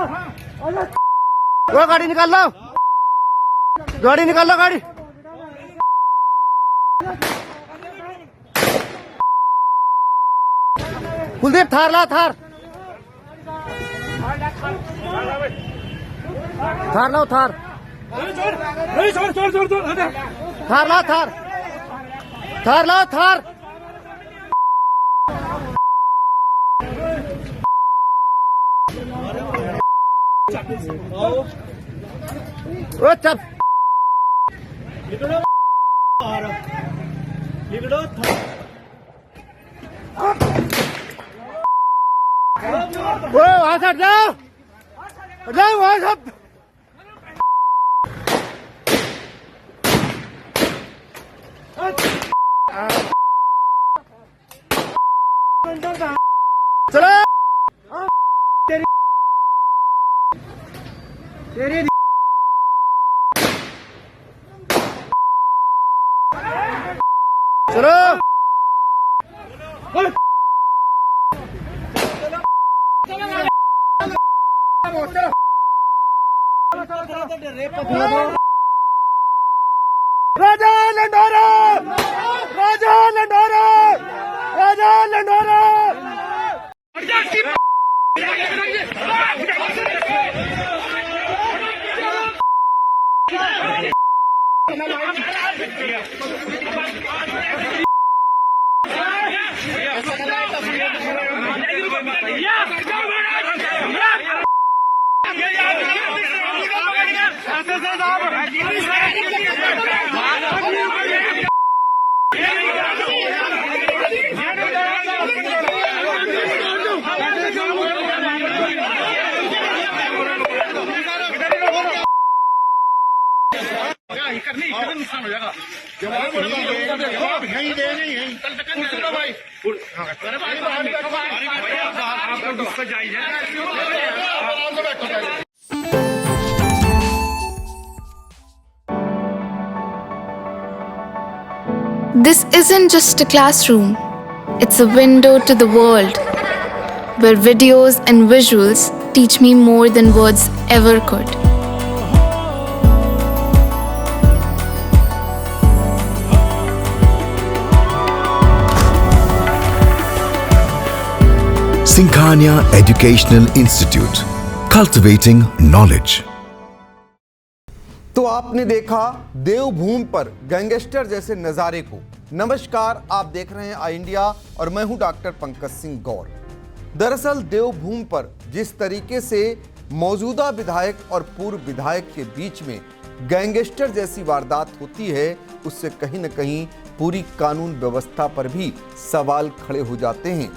वो गाड़ी निकाल लो, गाड़ी निकाल लो, गाड़ी। कुलदीप थार ला, थार थार लो, थार थार ला, थार थार लो, थार। ओ चल वहां से हट जाओ, वहां से। चलो तेरी चलो राजा लंडोरा, राजा लंडोरा, राजा लंडोरा। नुकसान हो जाएगा। जवाब यहीं देंगे, यहीं भाई This isn't just a classroom, it's a window to the world, where videos and visuals teach me more than words ever could. Singhania Educational Institute, cultivating knowledge. तो आपने देखा देवभूमि पर गैंगस्टर जैसे नज़ारे को। नमस्कार, आप देख रहे हैं आई इंडिया और मैं हूं डॉक्टर पंकज सिंह गौर। दरअसल देवभूमि पर जिस तरीके से मौजूदा विधायक और पूर्व विधायक के बीच में गैंगस्टर जैसी वारदात होती है, उससे कहीं न कहीं पूरी कानून व्यवस्था पर भी सवाल खड़े हो जाते हैं।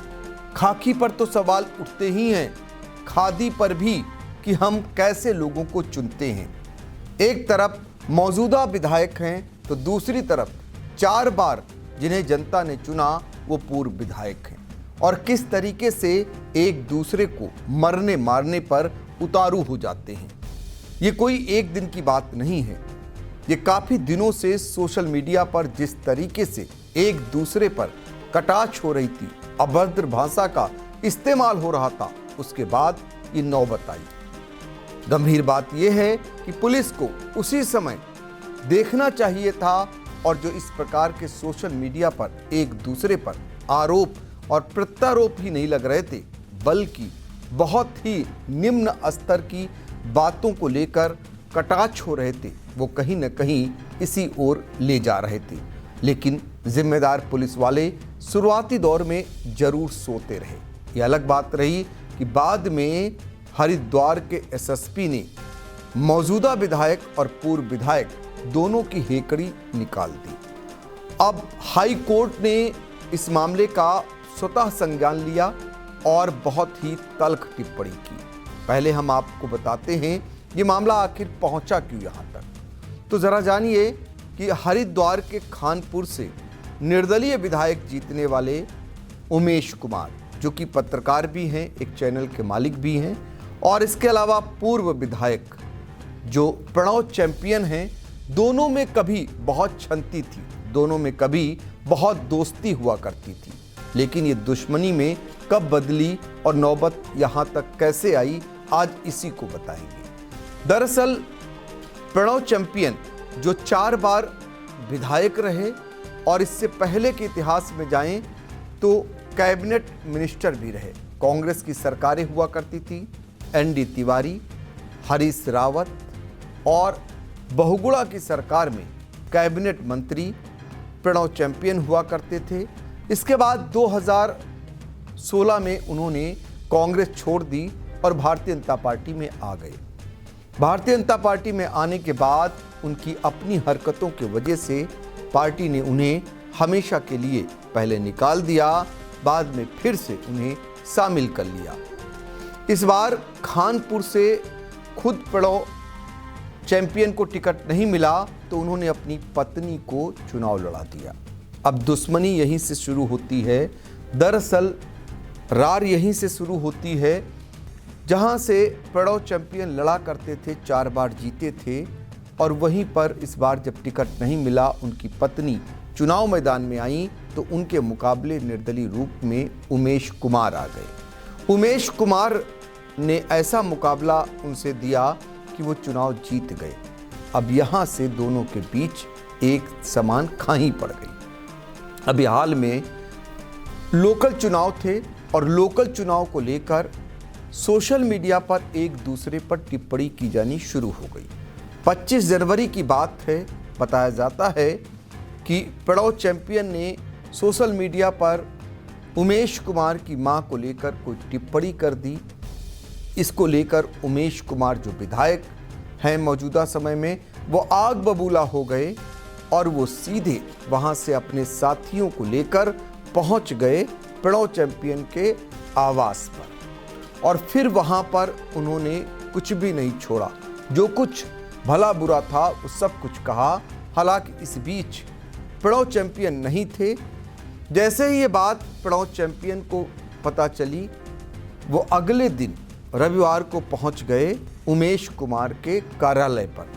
खाकी पर तो सवाल उठते ही हैं, खादी पर भी कि हम कैसे लोगों को चुनते हैं। एक तरफ मौजूदा विधायक हैं तो दूसरी तरफ 4 बार जिन्हें जनता ने चुना वो पूर्व विधायक हैं, और किस तरीके से एक दूसरे को मरने मारने पर उतारू हो जाते हैं। ये कोई एक दिन की बात नहीं है, ये काफ़ी दिनों से सोशल मीडिया पर जिस तरीके से एक दूसरे पर कटाक्ष हो रही थी, अभद्र भाषा का इस्तेमाल हो रहा था, उसके बाद ये नौबत आई। गंभीर बात यह है कि पुलिस को उसी समय देखना चाहिए था, और जो इस प्रकार के सोशल मीडिया पर एक दूसरे पर आरोप और प्रत्यारोप ही नहीं लग रहे थे, बल्कि बहुत ही निम्न स्तर की बातों को लेकर कटाक्ष हो रहे थे, वो कहीं न कहीं इसी ओर ले जा रहे थे। लेकिन जिम्मेदार पुलिस वाले शुरुआती दौर में जरूर सोते रहे। ये अलग बात रही कि बाद में हरिद्वार के एसएसपी ने मौजूदा विधायक और पूर्व विधायक दोनों की हेकड़ी निकाल दी। अब हाई कोर्ट ने इस मामले का स्वतः संज्ञान लिया और बहुत ही तल्ख टिप्पणी की। पहले हम आपको बताते हैं ये मामला आखिर पहुंचा क्यों यहाँ तक। तो ज़रा जानिए कि हरिद्वार के खानपुर से निर्दलीय विधायक जीतने वाले उमेश कुमार, जो कि पत्रकार भी हैं, एक चैनल के मालिक भी हैं, और इसके अलावा पूर्व विधायक जो प्रणव चैंपियन हैं, दोनों में कभी बहुत छंती थी, दोनों में कभी बहुत दोस्ती हुआ करती थी। लेकिन ये दुश्मनी में कब बदली और नौबत यहाँ तक कैसे आई, आज इसी को बताएंगे। दरअसल प्रणव चैंपियन जो 4 बार विधायक रहे और इससे पहले के इतिहास में जाएं तो कैबिनेट मिनिस्टर भी रहे। कांग्रेस की सरकारें हुआ करती थी, एनडी तिवारी, हरीश रावत और बहुगुणा की सरकार में कैबिनेट मंत्री प्रणव चैंपियन हुआ करते थे। इसके बाद 2016 में उन्होंने कांग्रेस छोड़ दी और भारतीय जनता पार्टी में आ गए। भारतीय जनता पार्टी में आने के बाद उनकी अपनी हरकतों की वजह से पार्टी ने उन्हें हमेशा के लिए पहले निकाल दिया, बाद में फिर से उन्हें शामिल कर लिया। इस बार खानपुर से खुद प्रणव चैंपियन को टिकट नहीं मिला तो उन्होंने अपनी पत्नी को चुनाव लड़ा दिया। अब दुश्मनी यहीं से शुरू होती है। दरअसल रार यहीं से शुरू होती है जहां से प्रणव चैंपियन लड़ा करते थे, 4 बार जीते थे और वहीं पर इस बार जब टिकट नहीं मिला, उनकी पत्नी चुनाव मैदान में आई तो उनके मुकाबले निर्दलीय रूप में उमेश कुमार आ गए। उमेश कुमार ने ऐसा मुकाबला उनसे दिया कि वो चुनाव जीत गए। अब यहाँ से दोनों के बीच एक समान खाई पड़ गई। अभी हाल में लोकल चुनाव थे और लोकल चुनाव को लेकर सोशल मीडिया पर एक दूसरे पर टिप्पणी की जानी शुरू हो गई। 25 जनवरी की बात है। बताया जाता है कि प्रणव चैंपियन ने सोशल मीडिया पर उमेश कुमार की मां को लेकर कोई टिप्पणी कर दी। इसको लेकर उमेश कुमार जो विधायक हैं मौजूदा समय में, वो आग बबूला हो गए और वो सीधे वहां से अपने साथियों को लेकर पहुंच गए प्रणव चैंपियन के आवास पर और फिर वहां पर उन्होंने कुछ भी नहीं छोड़ा। जो कुछ भला बुरा था वो सब कुछ कहा। हालांकि इस बीच प्रणव चैंपियन नहीं थे। जैसे ही ये बात प्रणव चैंपियन को पता चली, वो अगले दिन रविवार को पहुंच गए उमेश कुमार के कार्यालय पर।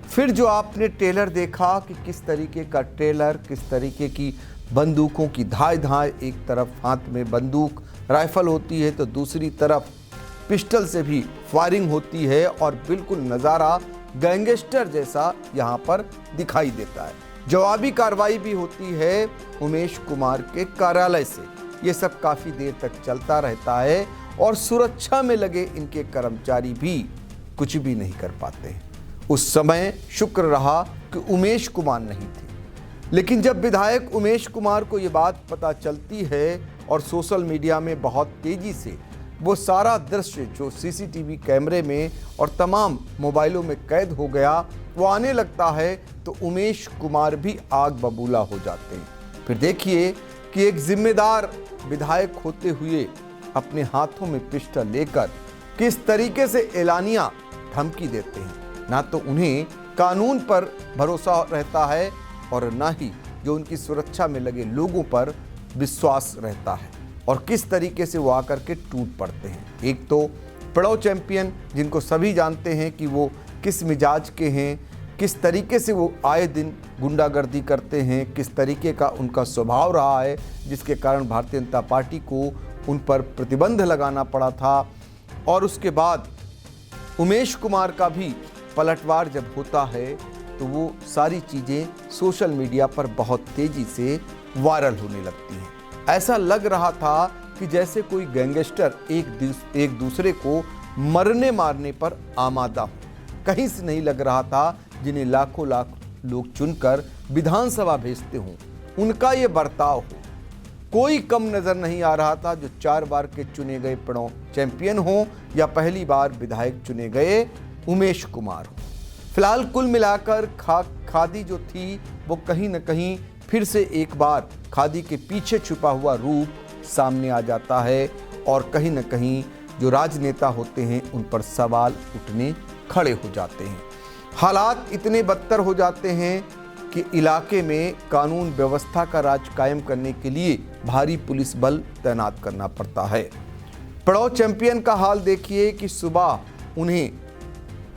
फिर जो आपने ट्रेलर देखा कि किस तरीके का ट्रेलर, किस तरीके की बंदूकों की धाय धाय, एक तरफ हाथ में बंदूक राइफल होती है तो दूसरी तरफ पिस्टल से भी फायरिंग होती है और बिल्कुल नज़ारा गैंगस्टर जैसा यहाँ पर दिखाई देता है। जवाबी कार्रवाई भी होती है उमेश कुमार के कार्यालय से। ये सब काफ़ी देर तक चलता रहता है और सुरक्षा में लगे इनके कर्मचारी भी कुछ भी नहीं कर पाते हैं। उस समय शुक्र रहा कि उमेश कुमार नहीं थे। लेकिन जब विधायक उमेश कुमार को ये बात पता चलती है और सोशल मीडिया में बहुत तेज़ी से वो सारा दृश्य जो सीसीटीवी कैमरे में और तमाम मोबाइलों में कैद हो गया वो आने लगता है तो उमेश कुमार भी आग बबूला हो जाते हैं। फिर देखिए कि एक जिम्मेदार विधायक होते हुए अपने हाथों में पिस्टल लेकर किस तरीके से एलानिया धमकी देते हैं। ना तो उन्हें कानून पर भरोसा रहता है और ना ही जो उनकी सुरक्षा में लगे लोगों पर विश्वास रहता है और किस तरीके से वो आकर के टूट पड़ते हैं। एक तो प्रणव चैंपियन जिनको सभी जानते हैं कि वो किस मिजाज के हैं, किस तरीके से वो आए दिन गुंडागर्दी करते हैं, किस तरीके का उनका स्वभाव रहा है जिसके कारण भारतीय जनता पार्टी को उन पर प्रतिबंध लगाना पड़ा था। और उसके बाद उमेश कुमार का भी पलटवार जब होता है तो वो सारी चीज़ें सोशल मीडिया पर बहुत तेज़ी से वायरल होने लगती हैं। ऐसा लग रहा था कि जैसे कोई गैंगस्टर एक दूसरे को मरने मारने पर आमादा हो। कहीं से नहीं लग रहा था जिन्हें लाखों लाख लोग चुनकर विधानसभा भेजते हों उनका ये बर्ताव हो। कोई कम नज़र नहीं आ रहा था जो 4 बार के चुने गए प्रणव चैंपियन हों या पहली बार विधायक चुने गए उमेश कुमार हों। फिलहाल कुल मिलाकर खादी जो थी वो कहीं न कहीं फिर से एक बार खादी के पीछे छुपा हुआ रूप सामने आ जाता है और कहीं न कहीं जो राजनेता होते हैं उन पर सवाल उठने खड़े हो जाते हैं। हालात इतने बदतर हो जाते हैं कि इलाके में कानून व्यवस्था का राज कायम करने के लिए भारी पुलिस बल तैनात करना पड़ता है। प्रणव चैंपियन का हाल देखिए कि सुबह उन्हें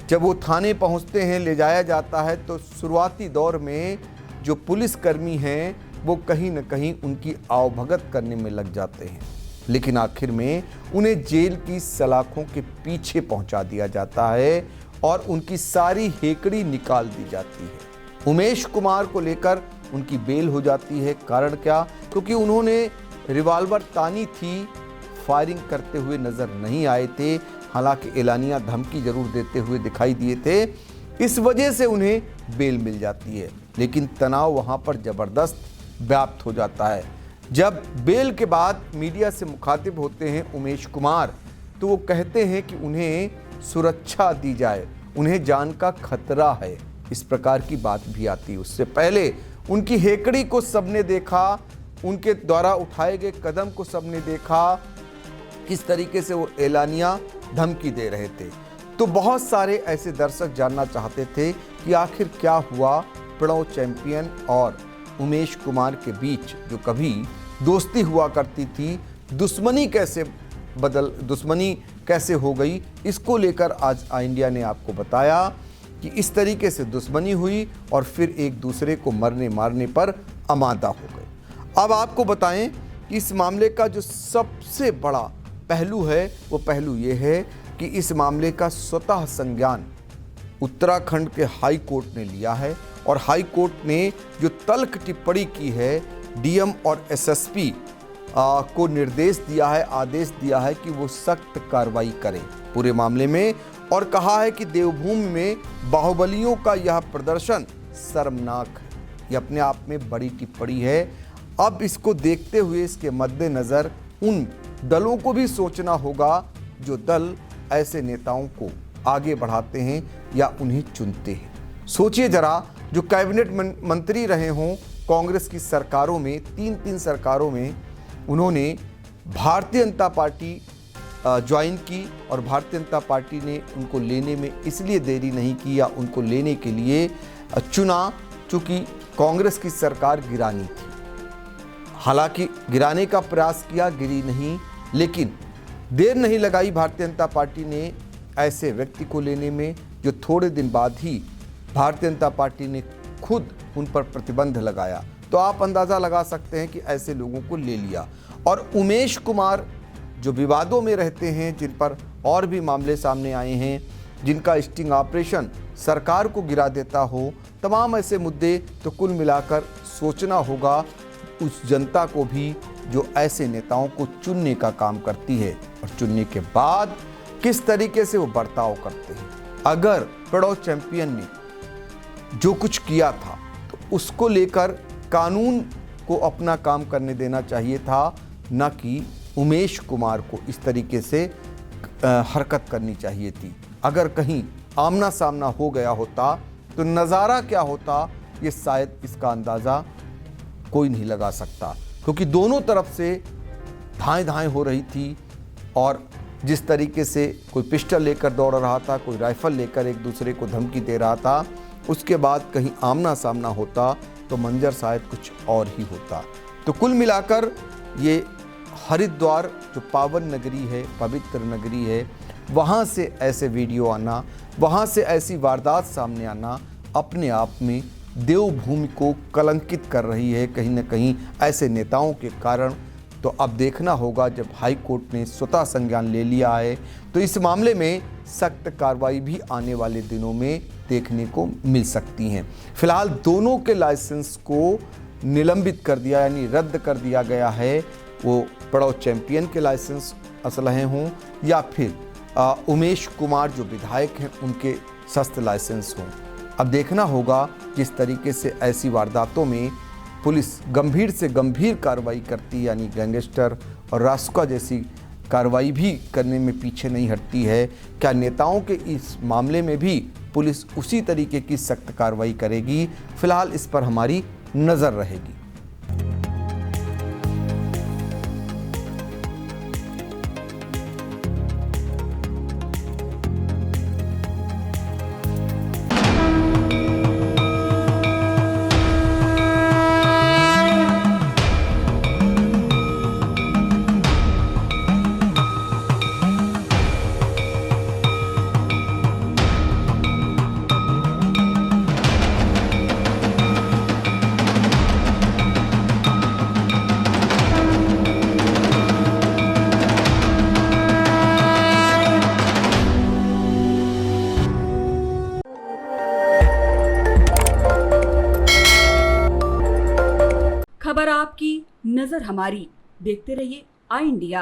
जब वो थाने पहुंचते हैं, ले जाया जाता है तो शुरुआती दौर में जो पुलिसकर्मी हैं वो कहीं न कहीं उनकी आवभगत करने में लग जाते हैं। लेकिन आखिर में उन्हें जेल की सलाखों के पीछे पहुंचा दिया जाता है और उनकी सारी हेकड़ी निकाल दी जाती है। उमेश कुमार को लेकर उनकी बेल हो जाती है। कारण क्या? क्योंकि उन्होंने रिवॉल्वर तानी थी, फायरिंग करते हुए नजर नहीं आए थे, हालांकि एलानिया धमकी जरूर देते हुए दिखाई दिए थे। इस वजह से उन्हें बेल मिल जाती है, लेकिन तनाव वहां पर जबरदस्त व्याप्त हो जाता है। जब बेल के बाद मीडिया से मुखातिब होते हैं उमेश कुमार, तो वो कहते हैं कि उन्हें सुरक्षा दी जाए, उन्हें जान का खतरा है, इस प्रकार की बात भी आती है। उससे पहले उनकी हेकड़ी को सबने देखा, उनके द्वारा उठाए गए कदम को सबने देखा, किस तरीके से वो एलानिया धमकी दे रहे थे। तो बहुत सारे ऐसे दर्शक जानना चाहते थे कि आखिर क्या हुआ प्रणव चैंपियन और उमेश कुमार के बीच, जो कभी दोस्ती हुआ करती थी, दुश्मनी कैसे हो गई। इसको लेकर आज आई इंडिया ने आपको बताया कि इस तरीके से दुश्मनी हुई और फिर एक दूसरे को मरने मारने पर आमादा हो गए। अब आपको बताएं कि इस मामले का जो सबसे बड़ा पहलू है, वो पहलू ये है कि इस मामले का स्वतः संज्ञान उत्तराखंड के हाई कोर्ट ने लिया है और हाई कोर्ट ने जो तल्ख टिप्पणी की है, डीएम और एसएसपी को निर्देश दिया है, आदेश दिया है कि वो सख्त कार्रवाई करें पूरे मामले में, और कहा है कि देवभूमि में बाहुबलियों का यह प्रदर्शन शर्मनाक है। ये अपने आप में बड़ी टिप्पणी है। अब इसको देखते हुए, इसके मद्देनज़र उन दलों को भी सोचना होगा जो दल ऐसे नेताओं को आगे बढ़ाते हैं या उन्हें चुनते हैं। सोचिए जरा, जो कैबिनेट मंत्री रहे हों कांग्रेस की सरकारों में, तीन सरकारों में उन्होंने भारतीय जनता पार्टी ज्वाइन की और भारतीय जनता पार्टी ने उनको लेने में इसलिए देरी नहीं की या उनको लेने के लिए चुना चूँकि कांग्रेस की सरकार गिरानी थी। हालांकि गिराने का प्रयास किया, गिरी नहीं, लेकिन देर नहीं लगाई भारतीय जनता पार्टी ने ऐसे व्यक्ति को लेने में, जो थोड़े दिन बाद ही भारतीय जनता पार्टी ने खुद उन पर प्रतिबंध लगाया। तो आप अंदाज़ा लगा सकते हैं कि ऐसे लोगों को ले लिया। और उमेश कुमार जो विवादों में रहते हैं, जिन पर और भी मामले सामने आए हैं, जिनका स्टिंग ऑपरेशन सरकार को गिरा देता हो, तमाम ऐसे मुद्दे, तो कुल मिलाकर सोचना होगा उस जनता को भी जो ऐसे नेताओं को चुनने का काम करती है और चुनने के बाद किस तरीके से वो बर्ताव करते हैं। अगर प्रणव चैंपियन ने जो कुछ किया था तो उसको लेकर कानून को अपना काम करने देना चाहिए था, न कि उमेश कुमार को इस तरीके से हरकत करनी चाहिए थी। अगर कहीं आमना सामना हो गया होता तो नज़ारा क्या होता, ये शायद इसका अंदाज़ा कोई नहीं लगा सकता, क्योंकि दोनों तरफ से धाएं हो रही थी और जिस तरीके से कोई पिस्टल लेकर दौड़ रहा था, कोई राइफल लेकर एक दूसरे को धमकी दे रहा था, उसके बाद कहीं आमना सामना होता तो मंजर शायद कुछ और ही होता। तो कुल मिलाकर ये हरिद्वार जो पावन नगरी है, पवित्र नगरी है, वहाँ से ऐसे वीडियो आना, वहाँ से ऐसी वारदात सामने आना अपने आप में देवभूमि को कलंकित कर रही है कहीं न कहीं ऐसे नेताओं के कारण। तो अब देखना होगा, जब हाई कोर्ट ने स्वतः संज्ञान ले लिया है तो इस मामले में सख्त कार्रवाई भी आने वाले दिनों में देखने को मिल सकती हैं। फिलहाल दोनों के लाइसेंस को निलंबित कर दिया, यानी रद्द कर दिया गया है। वो प्रणव चैंपियन के लाइसेंस असलहे हों या फिर उमेश कुमार जो विधायक हैं उनके सख्त लाइसेंस हों। अब देखना होगा जिस तरीके से ऐसी वारदातों में पुलिस गंभीर से गंभीर कार्रवाई करती, यानी गैंगस्टर और रासुका जैसी कार्रवाई भी करने में पीछे नहीं हटती है, क्या नेताओं के इस मामले में भी पुलिस उसी तरीके की सख्त कार्रवाई करेगी? फिलहाल इस पर हमारी नज़र रहेगी। नजर हमारी। देखते रहिए आई इंडिया।